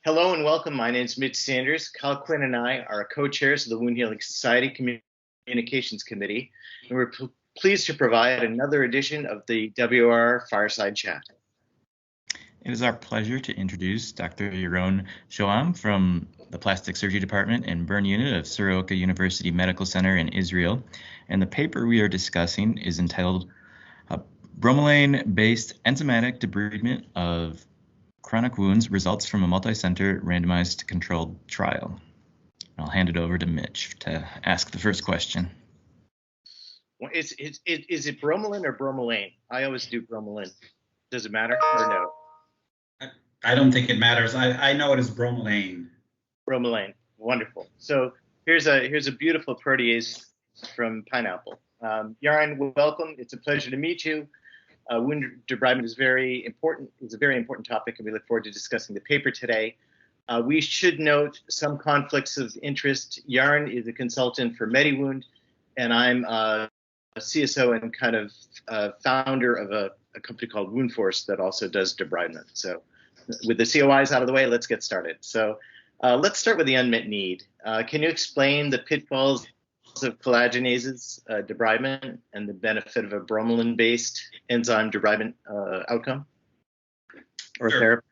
Hello and welcome. My name is Mitch Sanders. Kyle Quinn and I are co-chairs of the Wound Healing Society Communications Committee, and we're pleased to provide another edition of the WHS Fireside Chat. It is our pleasure to introduce Dr. Yaron Shoham from the Plastic Surgery Department and Burn Unit of Soroka University Medical Center in Israel. And the paper we are discussing is entitled Bromelain-based enzymatic debridement of chronic wounds results from a multicentre randomized controlled trial. I'll hand it over to Mitch to ask the first question. Well, is it bromelain or bromelain? I always do bromelain. Does it matter or no? I don't think it matters. I know it is bromelain. Bromelain, wonderful. So here's a beautiful protease from pineapple. Yaron, welcome. It's a pleasure to meet you. Wound debridement is a very important topic, and we look forward to discussing the paper today. We should note some conflicts of interest. Yaron is a consultant for MediWound, and I'm a CSO and kind of founder of a company called WoundForce that also does debridement. So with the COIs out of the way, let's get started. So let's start with the unmet need. Can you explain the pitfalls of collagenases debridement and the benefit of a bromelain-based enzyme debridement outcome or Sure. therapy?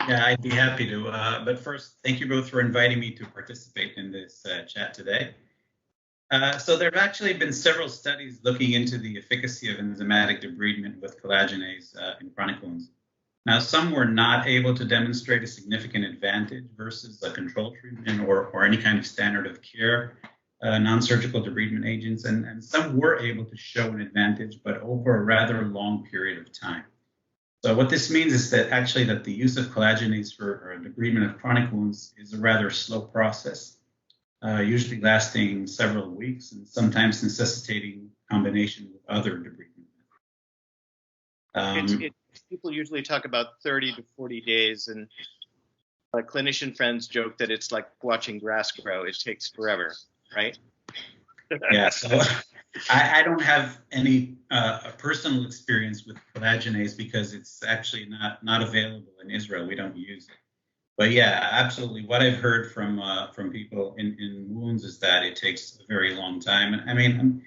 Yeah, I'd be happy to. But first, thank you both for inviting me to participate in this chat today. So there have actually been several studies looking into the efficacy of enzymatic debridement with collagenase in chronic wounds. Now, some were not able to demonstrate a significant advantage versus a control treatment or any kind of standard of care non-surgical debridement agents, and some were able to show an advantage, but over a rather long period of time. So what this means is that the use of collagenase for debridement of chronic wounds is a rather slow process, usually lasting several weeks and sometimes necessitating combination with other debridement methods. People usually talk about 30 to 40 days, and clinician friends joke that it's like watching grass grow. It takes forever. Right? Yeah, so I don't have any personal experience with collagenase because it's actually not available in Israel. We don't use it. But yeah, absolutely. What I've heard from people in wounds is that it takes a very long time. And I mean,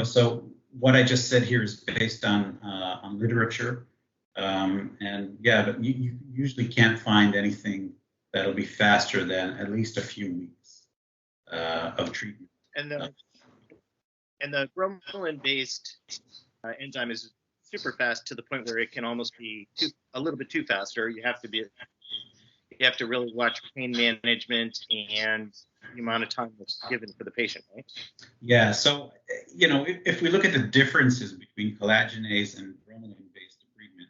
so what I just said here is based on literature. And yeah, but you usually can't find anything that'll be faster than at least a few weeks of treatment. And the bromelain-based enzyme is super fast to the point where it can almost be a little bit too fast, or you have to really watch pain management and the amount of time that's given for the patient, right? Yeah. So if we look at the differences between collagenase and bromelain-based debridement,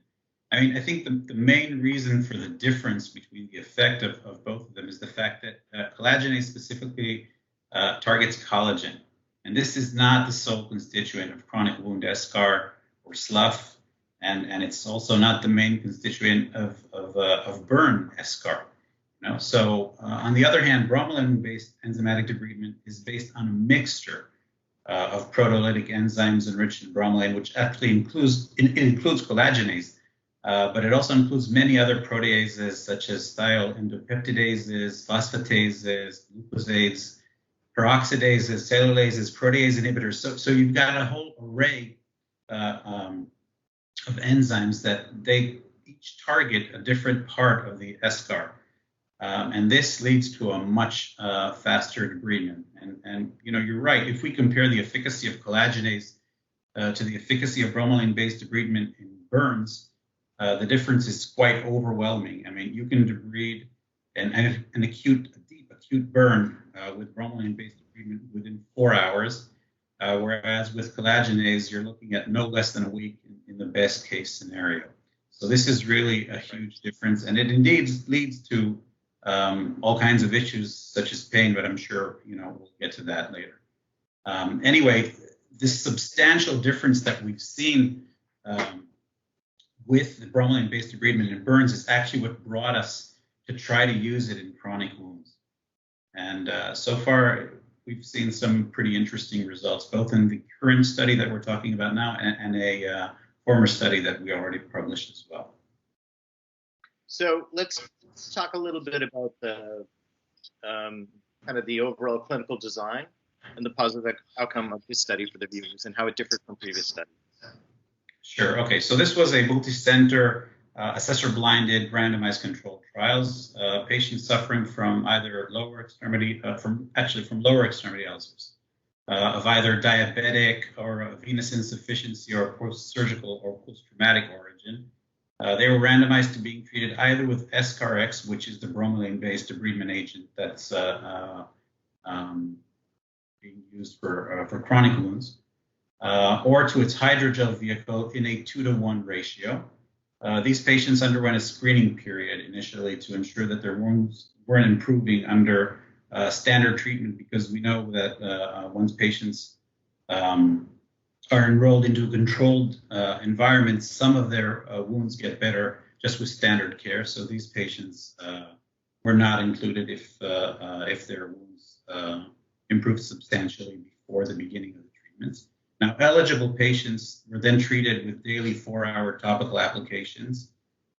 I mean, I think the main reason for the difference between the effect of both of them is the fact that collagenase specifically targets collagen. And this is not the sole constituent of chronic wound eschar or slough, and it's also not the main constituent of burn eschar. So on the other hand, bromelain-based enzymatic debridement is based on a mixture of proteolytic enzymes enriched in bromelain, which actually includes collagenase. But it also includes many other proteases such as thioendopeptidases, phosphatases, glucosades, peroxidases, cellulases, protease inhibitors. So you've got a whole array of enzymes that they each target a different part of the eschar. And this leads to a much faster debridement. And you're right. If we compare the efficacy of collagenase to the efficacy of bromelain-based debridement in burns, the difference is quite overwhelming. I mean, you can debride an deep acute burn with bromelain-based debridement within 4 hours, whereas with collagenase, you're looking at no less than a week in the best case scenario. So this is really a huge difference, and it indeed leads to all kinds of issues such as pain, but I'm sure we'll get to that later. Anyway, this substantial difference that we've seen with the bromelain-based debridement in burns is actually what brought us to try to use it in chronic wounds. And so far, we've seen some pretty interesting results, both in the current study that we're talking about now and a former study that we already published as well. So let's talk a little bit about the kind of the overall clinical design and the positive outcome of this study for the viewers and how it differed from previous studies. Sure. Okay. So this was a multi-center, assessor-blinded, randomized controlled trials. Patients suffering from either lower extremity, from lower extremity ulcers, of either diabetic or venous insufficiency or post-surgical or post-traumatic origin. They were randomized to being treated either with EscharEx, which is the bromelain-based debridement agent that's being used for chronic wounds, or to its hydrogel vehicle in a 2-to-1 ratio. These patients underwent a screening period initially to ensure that their wounds weren't improving under standard treatment, because we know that once patients are enrolled into a controlled environment, some of their wounds get better just with standard care. So these patients were not included if their wounds improved substantially before the beginning of the treatments. Now, eligible patients were then treated with daily 4-hour topical applications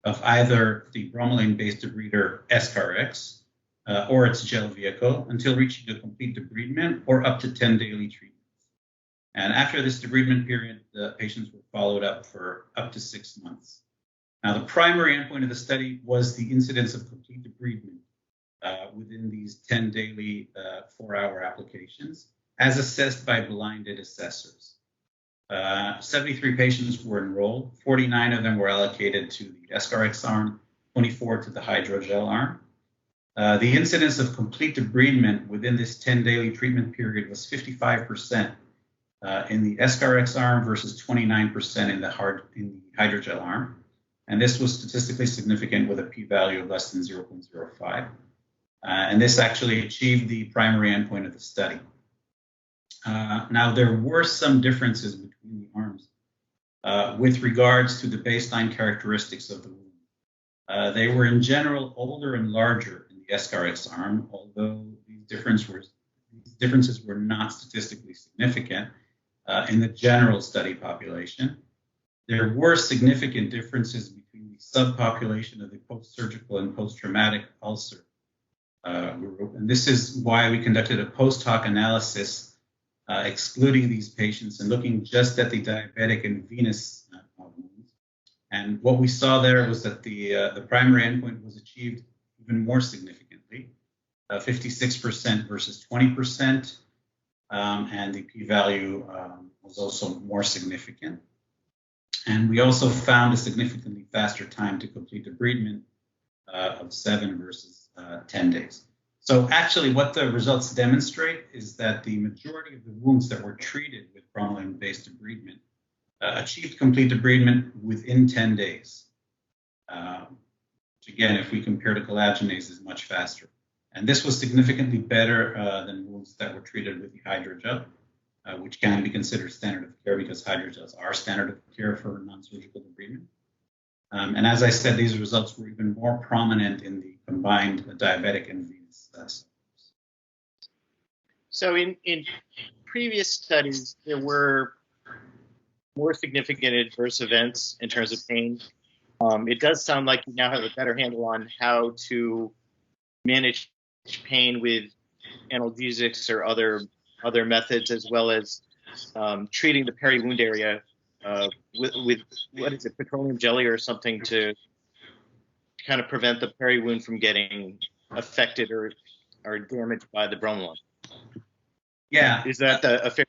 of either the bromelain-based debrider EscharEx or its gel vehicle until reaching a complete debridement or up to 10 daily treatments. And after this debridement period, the patients were followed up for up to 6 months. Now, the primary endpoint of the study was the incidence of complete debridement within these 10 daily 4-hour applications, as assessed by blinded assessors. 73 patients were enrolled. 49 of them were allocated to the EscharEx arm, 24 to the hydrogel arm. The incidence of complete debridement within this 10 daily treatment period was 55% in the EscharEx arm versus 29% in the hydrogel arm. And this was statistically significant with a p-value of less than 0.05. And this actually achieved the primary endpoint of the study. Now, there were some differences between the arms with regards to the baseline characteristics of the wound. They were in general older and larger in the EscharEx arm, although these differences were not statistically significant in the general study population. There were significant differences between the subpopulation of the post-surgical and post-traumatic ulcer group. And this is why we conducted a post-hoc analysis excluding these patients and looking just at the diabetic and venous wounds. And what we saw there was that the primary endpoint was achieved even more significantly, 56% versus 20%, and the p-value was also more significant. And we also found a significantly faster time to complete debridement of 7 versus 10 days. So actually what the results demonstrate is that the majority of the wounds that were treated with bromelain-based debridement achieved complete debridement within 10 days. Which again, if we compare to collagenase, is much faster. And this was significantly better than wounds that were treated with the hydrogel, which can be considered standard of care because hydrogels are standard of care for non-surgical debridement. And as I said, these results were even more prominent in the combined diabetic and venous studies. So in previous studies, there were more significant adverse events in terms of pain. It does sound like you now have a better handle on how to manage pain with analgesics or other methods, as well as treating the peri-wound area with what is it, petroleum jelly or something to kind of prevent the peri-wound from getting affected or damaged by the bromelain. Yeah. Is that a fair?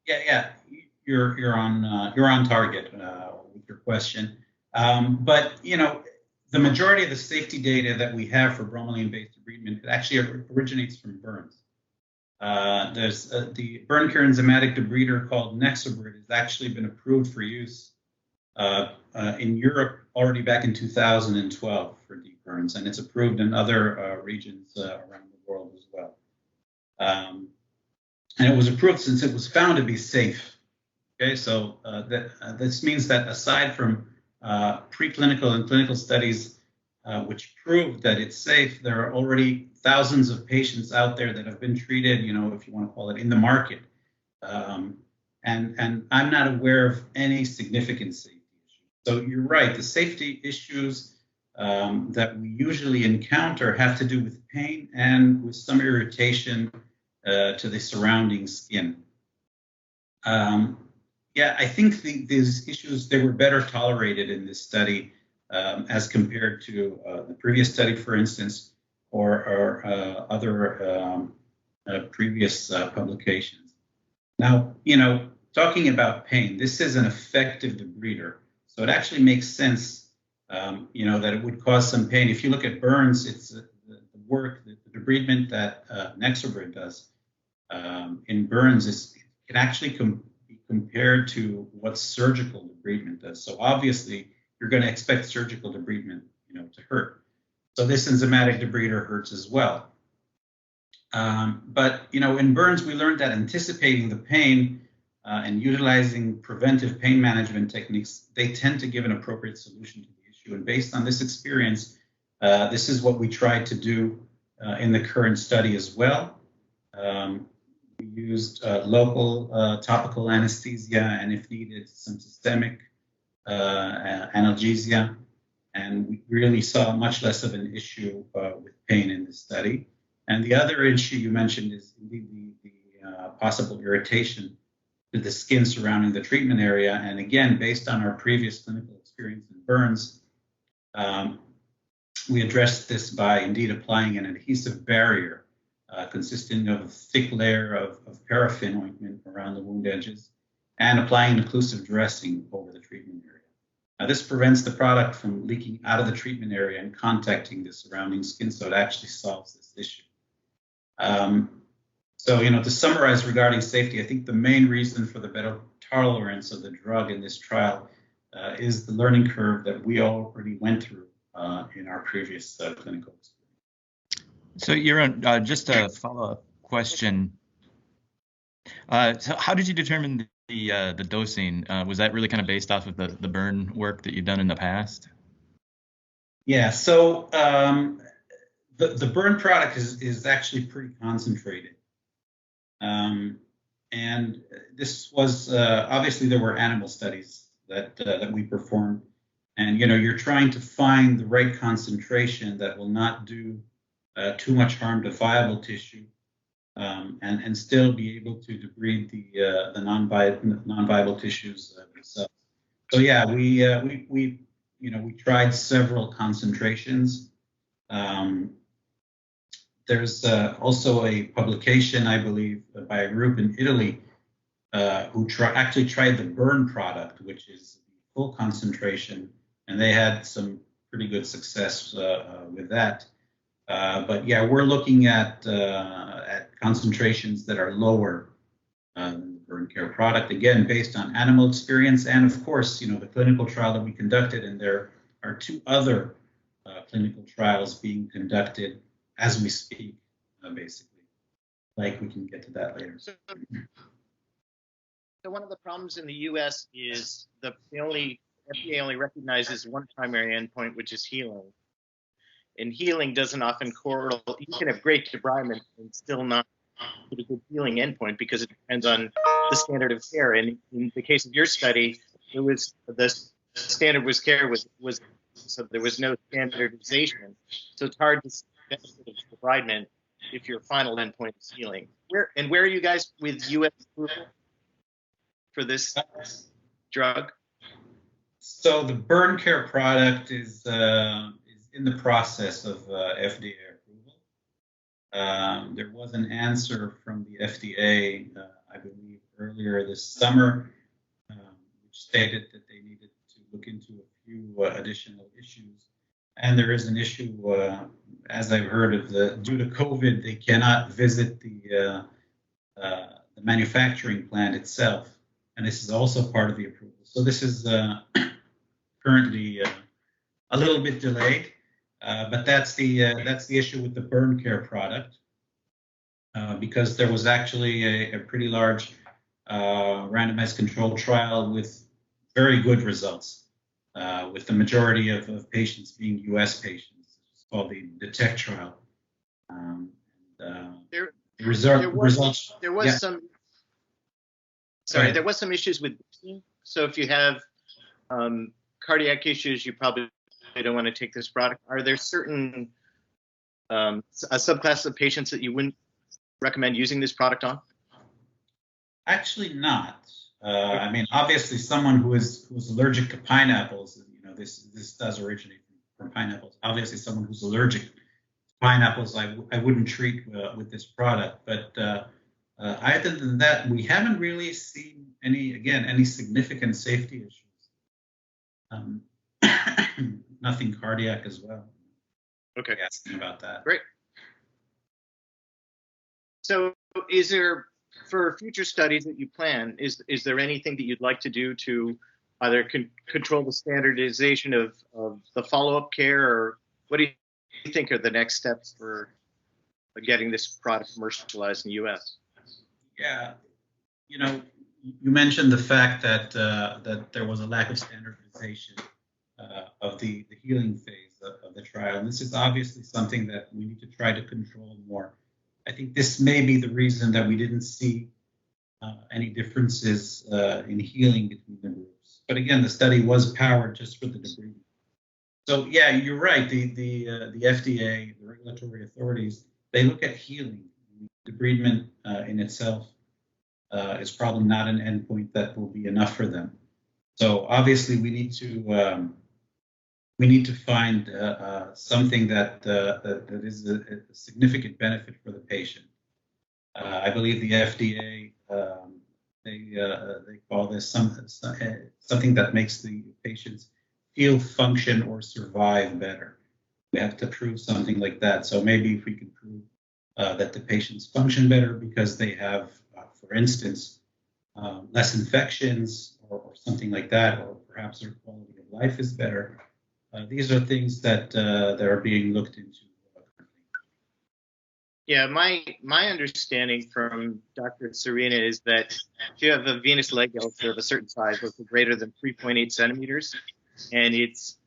Yeah. You're on target with your question. But the majority of the safety data that we have for bromelain-based debridement, it actually originates from burns. There's the burn cure enzymatic debrider called Nexobrid has actually been approved for use in Europe already back in 2012 for deep burns, and it's approved in other regions around the world as well. And it was approved since it was found to be safe. Okay, so this means that aside from preclinical and clinical studies which prove that it's safe, there are already thousands of patients out there that have been treated, if you want to call it, in the market. And I'm not aware of any significant safety issues. So you're right, the safety issues that we usually encounter have to do with pain and with some irritation to the surrounding skin. Yeah, I think these issues, they were better tolerated in this study as compared to the previous study, for instance, or other previous publications. Now, talking about pain, this is an effective debrider, so it actually makes sense, that it would cause some pain. If you look at burns, it's the work, the debridement that Nexobrid does in burns can actually be compared to what surgical debridement does. So obviously, you're going to expect surgical debridement, to hurt. So this enzymatic debrider hurts as well. But in burns, we learned that anticipating the pain and utilizing preventive pain management techniques, they tend to give an appropriate solution to the issue. And based on this experience, this is what we tried to do in the current study as well. We used local topical anesthesia, and if needed, some systemic analgesia. And we really saw much less of an issue with pain in this study. And the other issue you mentioned is indeed the possible irritation to the skin surrounding the treatment area. And again, based on our previous clinical experience in burns, we addressed this by indeed applying an adhesive barrier consisting of a thick layer of paraffin ointment around the wound edges and applying an occlusive dressing over the treatment area. Now, this prevents the product from leaking out of the treatment area and contacting the surrounding skin, so it actually solves this issue. So, to summarize regarding safety, I think the main reason for the better tolerance of the drug in this trial is the learning curve that we already went through in our previous clinical experience. So, Yaron, just a follow-up question. So how did you determine the dosing? Was that really kind of based off of the burn work that you've done in the past? Yeah, so the burn product is actually pretty concentrated. And this was, obviously there were animal studies that we performed. And, you're trying to find the right concentration that will not do too much harm to viable tissue and still be able to debride the non-viable tissues themselves. So yeah, we tried several concentrations. There's also a publication, I believe, by a group in Italy who actually tried the burn product, which is the full concentration, and they had some pretty good success with that. But yeah, we're looking at concentrations that are lower than the burn care product, again, based on animal experience, and of course, the clinical trial that we conducted, and there are 2 other clinical trials being conducted as we speak, basically. Like, we can get to that later. So one of the problems in the U.S. is the FDA only recognizes one primary endpoint, which is healing. And healing doesn't often correlate. You can have great debridement and still not get a good healing endpoint because it depends on the standard of care. And in the case of your study, it was the standard was care was so there was no standardization. So it's hard to see the benefit of debridement if your final endpoint is healing. Where are you guys with U.S. approval for this drug? So the burn care product is in the process of FDA approval. There was an answer from the FDA, I believe, earlier this summer, which stated that they needed to look into a few additional issues. And there is an issue, as I've heard of due to COVID, they cannot visit the manufacturing plant itself, and this is also part of the approval. So this is currently a little bit delayed. But that's the issue with the burn care product, because there was actually a pretty large randomized controlled trial with very good results, with the majority of patients being U.S. patients. It's called the DETECT trial. There was yeah. There was some issues with. So if you have cardiac issues, you probably don't want to take this product. Are there certain a subclass of patients that you wouldn't recommend using this product on? Actually, not. I mean, obviously, someone who's allergic to pineapples, this does originate from pineapples. Obviously, someone who's allergic to pineapples, I wouldn't treat with this product. But other than that, we haven't really seen any significant safety issues. Nothing cardiac as well. Okay. Asking about that. Great. So, is there, for future studies that you plan, is there anything that you'd like to do to either control the standardization of the follow-up care, or what do you think are the next steps for getting this product commercialized in the U.S.? Yeah, you mentioned the fact that that there was a lack of standardization of the healing phase of the trial. And this is obviously something that we need to try to control more. I think this may be the reason that we didn't see any differences in healing between the groups. But again, the study was powered just for the debridement. So yeah, you're right. The FDA, the regulatory authorities, they look at healing. Debridement in itself is probably not an endpoint that will be enough for them. So obviously, we need to find something that is a significant benefit for the patient. I believe the FDA they call this something that makes the patients feel, function, or survive better. We have to prove something like that. So maybe if we can prove that the patients function better because they have, for instance, less infections or something like that, or perhaps their quality of life is better. These are things that are being looked into. Yeah, my understanding from Dr. Serena is that if you have a venous leg ulcer of a certain size, or greater than 3.8 centimeters, and it's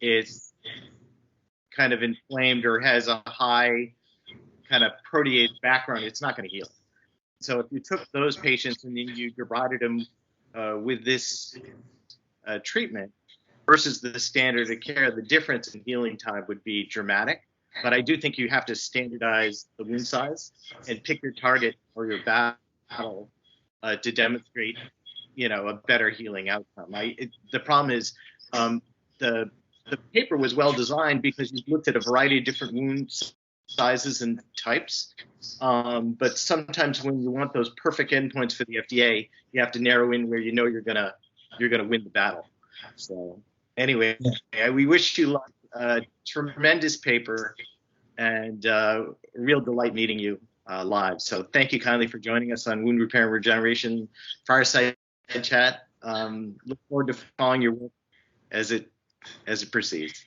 kind of inflamed or has a high kind of protease background, it's not going to heal. So if you took those patients and then you debrided them with this treatment versus the standard of care, the difference in healing time would be dramatic. But I do think you have to standardize the wound size and pick your target or your battle to demonstrate, a better healing outcome. The problem is the paper was well designed because you looked at a variety of different wound sizes and types. But sometimes when you want those perfect endpoints for the FDA, you have to narrow in where you're gonna win the battle. So anyway, we wish you luck. Tremendous paper, and real delight meeting you live. So thank you kindly for joining us on Wound Repair and Regeneration Fireside Chat. Look forward to following your work as it proceeds.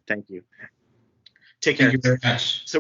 Thank you. Take care. Thank you very much. So